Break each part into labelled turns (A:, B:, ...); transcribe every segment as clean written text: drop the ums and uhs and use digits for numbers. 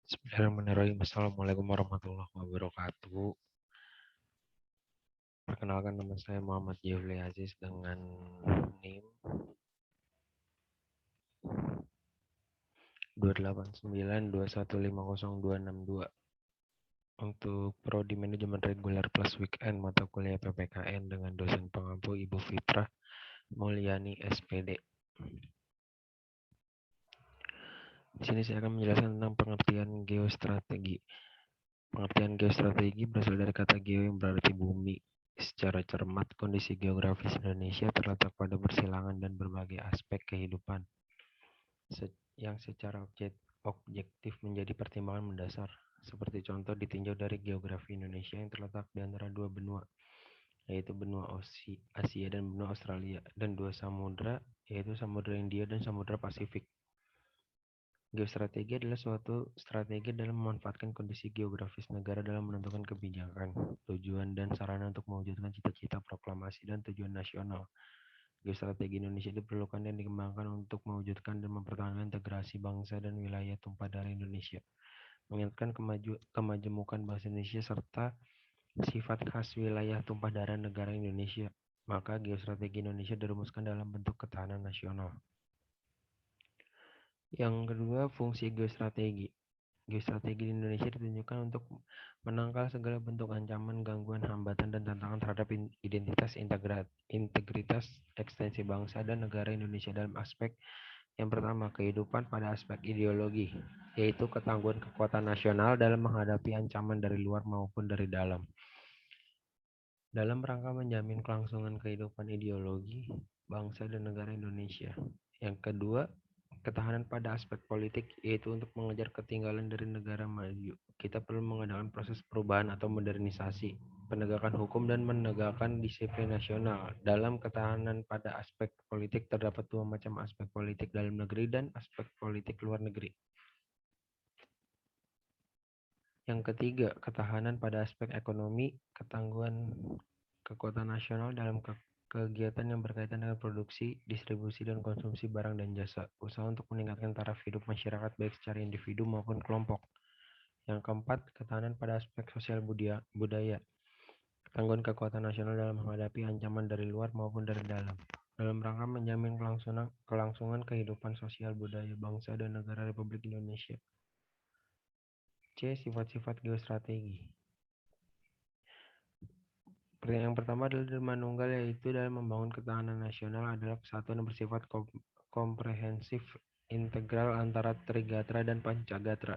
A: Bismillahirrahmanirrahim. Assalamualaikum warahmatullahi wabarakatuh. Perkenalkan, nama saya Muhammad Yufli Aziz dengan NIM 28921500262 untuk Prodi Manajemen Reguler plus Weekend mata kuliah PPKN dengan dosen pengampu Ibu Fitrah Mulyani SPD. Di sini saya akan menjelaskan tentang pengertian geostrategi. Pengertian geostrategi berasal dari kata geo yang berarti bumi. Secara cermat, kondisi geografis Indonesia terletak pada persilangan dan berbagai aspek kehidupan yang secara objektif menjadi pertimbangan mendasar. Seperti contoh ditinjau dari geografi Indonesia yang terletak di antara dua benua, yaitu benua Asia dan benua Australia, dan dua samudra, yaitu Samudra India dan Samudra Pasifik. Geostrategi adalah suatu strategi dalam memanfaatkan kondisi geografis negara dalam menentukan kebijakan, tujuan, dan sarana untuk mewujudkan cita-cita, proklamasi, dan tujuan nasional. Geostrategi Indonesia diperlukan dan dikembangkan untuk mewujudkan dan mempertahankan integrasi bangsa dan wilayah tumpah darah Indonesia, mengingatkan kemajemukan bangsa Indonesia serta sifat khas wilayah tumpah darah negara Indonesia. Maka geostrategi Indonesia dirumuskan dalam bentuk ketahanan nasional. Yang kedua, fungsi geostrategi. Geostrategi di Indonesia ditunjukkan untuk menangkal segala bentuk ancaman, gangguan, hambatan, dan tantangan terhadap identitas, integritas, ekstensi bangsa dan negara Indonesia dalam aspek yang pertama, kehidupan pada aspek ideologi, yaitu ketangguhan kekuatan nasional dalam menghadapi ancaman dari luar maupun dari dalam. Dalam rangka menjamin kelangsungan kehidupan ideologi, bangsa dan negara Indonesia. Yang kedua, ketahanan pada aspek politik, yaitu untuk mengejar ketinggalan dari negara maju. Kita perlu mengadakan proses perubahan atau modernisasi, penegakan hukum, dan menegakkan disiplin nasional. Dalam ketahanan pada aspek politik terdapat dua macam aspek politik dalam negeri dan aspek politik luar negeri. Yang ketiga, ketahanan pada aspek ekonomi, ketangguhan kekuatan nasional dalam kegiatan yang berkaitan dengan produksi, distribusi, dan konsumsi barang dan jasa. Usaha untuk meningkatkan taraf hidup masyarakat baik secara individu maupun kelompok. Yang keempat, ketahanan pada aspek sosial budaya. Ketangguhan kekuatan nasional dalam menghadapi ancaman dari luar maupun dari dalam. Dalam rangka menjamin kelangsungan kehidupan sosial budaya bangsa dan negara Republik Indonesia. C. Sifat-sifat geostrategi. Yang pertama adalah manunggal, yaitu dalam membangun ketahanan nasional adalah kesatuan yang bersifat komprehensif, integral antara Trigatra dan Pancagatra.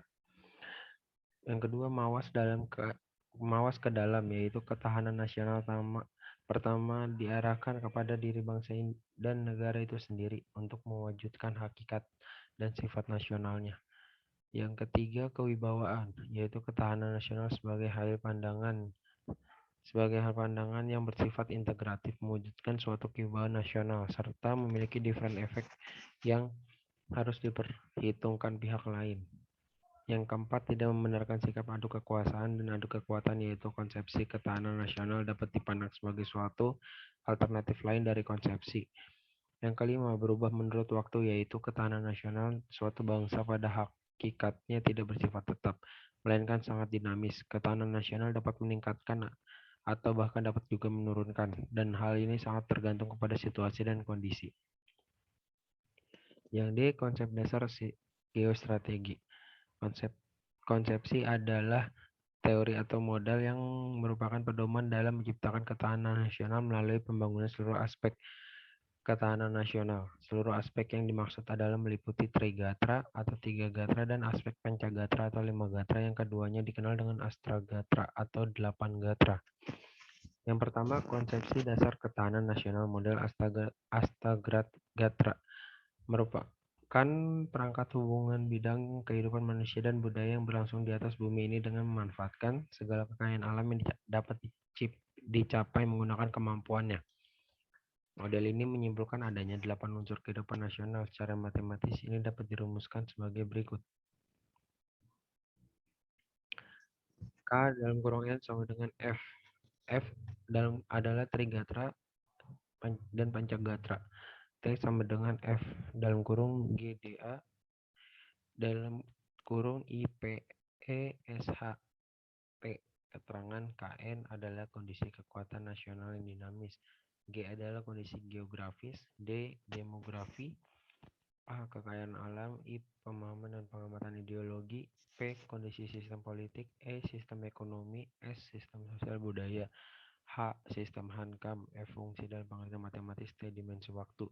A: Yang kedua, mawas ke dalam, yaitu ketahanan nasional pertama diarahkan kepada diri bangsa dan negara itu sendiri untuk mewujudkan hakikat dan sifat nasionalnya. Yang ketiga, kewibawaan, yaitu ketahanan nasional sebagai hal pandangan yang bersifat integratif, mewujudkan suatu kewibawaan nasional, serta memiliki different effect yang harus diperhitungkan pihak lain. Yang keempat, tidak membenarkan sikap adu kekuasaan dan adu kekuatan, yaitu konsepsi ketahanan nasional dapat dipandang sebagai suatu alternatif lain dari konsepsi. Yang kelima, berubah menurut waktu, yaitu ketahanan nasional suatu bangsa pada hakikatnya tidak bersifat tetap, melainkan sangat dinamis. Ketahanan nasional dapat meningkatkan atau bahkan dapat juga menurunkan, dan hal ini sangat tergantung kepada situasi dan kondisi. Yang D, konsep dasar geostrategi. Konsepsi adalah teori atau modal yang merupakan pedoman dalam menciptakan ketahanan nasional melalui pembangunan seluruh aspek ketahanan nasional. Seluruh aspek yang dimaksud adalah meliputi Trigatra atau 3 gatra dan aspek Pancagatra atau 5 gatra, yang keduanya dikenal dengan Astragatra atau 8 gatra. Yang pertama, konsepsi dasar ketahanan nasional model Astragatra merupakan perangkat hubungan bidang kehidupan manusia dan budaya yang berlangsung di atas bumi ini dengan memanfaatkan segala kekayaan alam yang dapat dicapai menggunakan kemampuannya. Model ini menyimpulkan adanya 8 unsur kehidupan nasional. Secara matematis ini dapat dirumuskan sebagai berikut. K dalam kurung N sama dengan F. F adalah Trigatra dan Pancagatra. T sama dengan F dalam kurung GDA dalam kurung IP ESHP. Keterangan KN adalah kondisi kekuatan nasional yang dinamis. G adalah kondisi geografis. D demografi. A kekayaan alam. I pemahaman dan pengamatan ideologi. P kondisi sistem politik. E sistem ekonomi. S sistem sosial budaya. H sistem Hankam. F fungsi dan pengertian matematis. T dimensi waktu.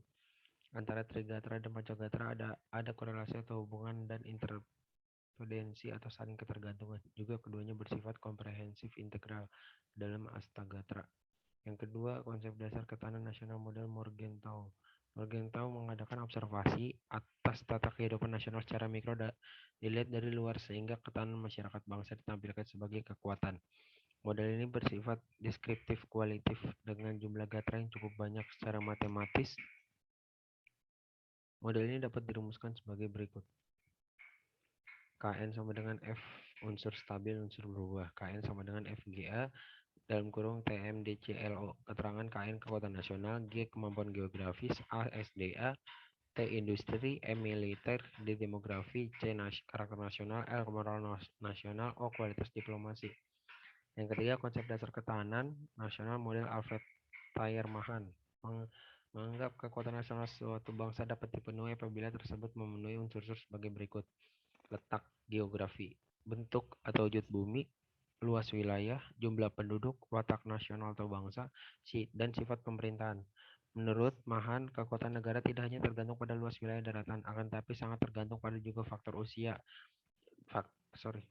A: Antara Trigatra dan Pancagatra ada korelasi atau hubungan dan interdependensi atau saling ketergantungan. Juga keduanya bersifat komprehensif integral dalam Astagatra. Yang kedua, konsep dasar ketahanan nasional model Morgenthau. Morgenthau mengadakan observasi atas tata kehidupan nasional secara mikro dilihat dari luar sehingga ketahanan masyarakat bangsa ditampilkan sebagai kekuatan. Model ini bersifat deskriptif kualitatif dengan jumlah gatra yang cukup banyak secara matematis. Model ini dapat dirumuskan sebagai berikut. Kn sama dengan F unsur stabil, unsur berubah. Kn sama dengan FGA dalam kurung TMDCLO. Keterangan Kn kekuatan nasional, G kemampuan geografis, A SDA, T industri, M militer, D demografi, C karakter nasional, L kemoral nasional, O kualitas diplomasi. Yang ketiga, konsep dasar ketahanan nasional model Alfred Thayer Mahan. Menganggap kekuatan nasional suatu bangsa dapat dipenuhi apabila tersebut memenuhi unsur-unsur sebagai berikut. Letak geografi, bentuk atau wujud bumi, luas wilayah, jumlah penduduk, watak nasional atau bangsa, dan sifat pemerintahan. Menurut Mahan, kekuatan negara tidak hanya tergantung pada luas wilayah daratan, akan tetapi sangat tergantung pada juga faktor usia,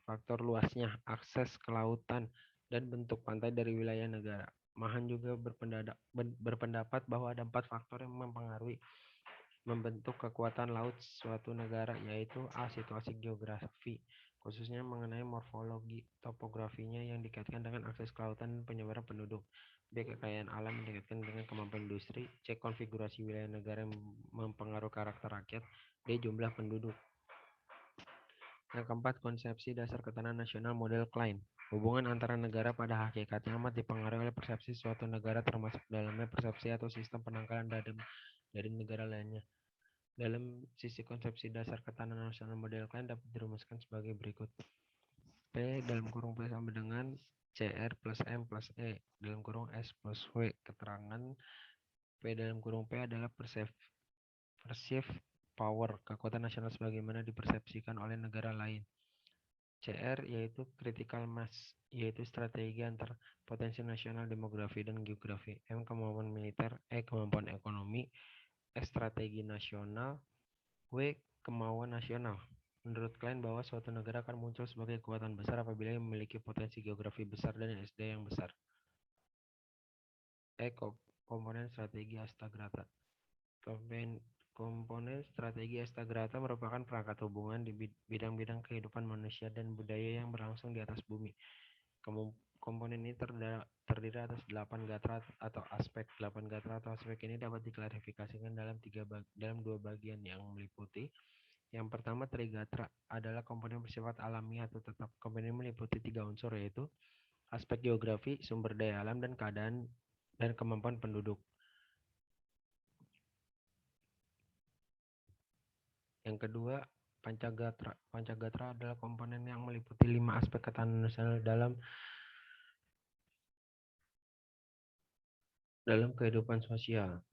A: faktor luasnya, akses ke lautan, dan bentuk pantai dari wilayah negara. Mahan juga berpendapat bahwa ada 4 faktor yang membentuk kekuatan laut suatu negara, yaitu A. Situasi geografi, khususnya mengenai morfologi topografinya yang dikaitkan dengan akses ke lautan dan penyebaran penduduk. B. Kekayaan alam yang dikaitkan dengan kemampuan industri. C. Konfigurasi wilayah negara yang mempengaruhi karakter rakyat. D. Jumlah penduduk. Yang keempat, konsepsi dasar ketahanan nasional model Klein. Hubungan antara negara pada hakikatnya amat dipengaruhi oleh persepsi suatu negara, termasuk dalamnya persepsi atau sistem penangkalan dari negara lainnya. Dalam sisi konsepsi dasar ketahanan nasional model Klein dapat dirumuskan sebagai berikut. P dalam kurung P sama dengan CR plus M plus E dalam kurung S plus W. Keterangan P dalam kurung P adalah perceived power, kekuatan nasional sebagaimana dipersepsikan oleh negara lain. CR yaitu critical mass, yaitu strategi antar potensi nasional, demografi, dan geografi. M kemampuan militer, E kemampuan ekonomi, S strategi nasional, W kemauan nasional. Menurut Klein bahwa suatu negara akan muncul sebagai kekuatan besar apabila memiliki potensi geografi besar dan SDM yang besar. E komponen strategi Astagrata. Komponen strategi Astagrata merupakan perangkat hubungan di bidang-bidang kehidupan manusia dan budaya yang berlangsung di atas bumi. Komponen ini terdiri atas 8 gatra atau aspek. 8 gatra atau aspek ini dapat diklarifikasikan dalam 2 bagian yang meliputi. Yang pertama, trigatra adalah komponen bersifat alami atau tetap. Komponen ini meliputi 3 unsur, yaitu aspek geografi, sumber daya alam, dan keadaan dan kemampuan penduduk. Yang kedua, Pancagatra. Pancagatra adalah komponen yang meliputi 5 aspek ketahanan nasional dalam kehidupan sosial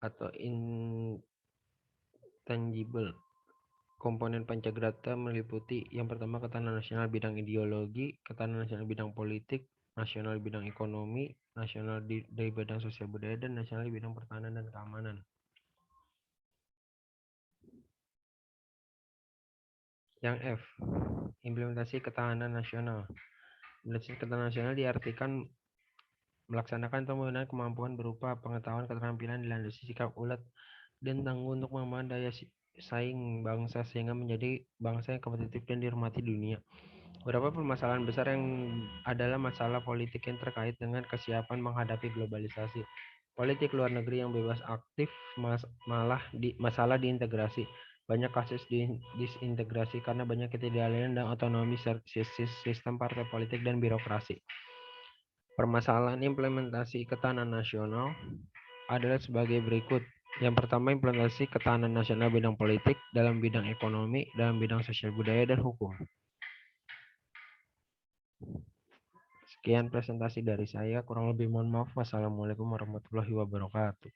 A: atau intangible. Komponen Pancagatra meliputi yang pertama ketahanan nasional bidang ideologi, ketahanan nasional bidang politik, nasional bidang ekonomi, nasional dari bidang sosial budaya, dan nasional bidang pertahanan dan keamanan. Yang F, implementasi ketahanan nasional. Implementasi ketahanan nasional diartikan melaksanakan atau menggunakan kemampuan berupa pengetahuan, keterampilan, dilandasi sikap ulet dan tangguh untuk mengembangkan daya saing bangsa sehingga menjadi bangsa yang kompetitif dan dihormati dunia. Beberapa permasalahan besar yang adalah masalah politik yang terkait dengan kesiapan menghadapi globalisasi. Politik luar negeri yang bebas aktif, masalah diintegrasi. Banyak kasus disintegrasi karena banyak ketidakadilan dan otonomi sistem partai politik dan birokrasi. Permasalahan implementasi ketahanan nasional adalah sebagai berikut. Yang pertama, implementasi ketahanan nasional bidang politik, dalam bidang ekonomi, dalam bidang sosial budaya dan hukum. Sekian presentasi dari saya, kurang lebih mohon maaf. Wassalamualaikum warahmatullahi wabarakatuh.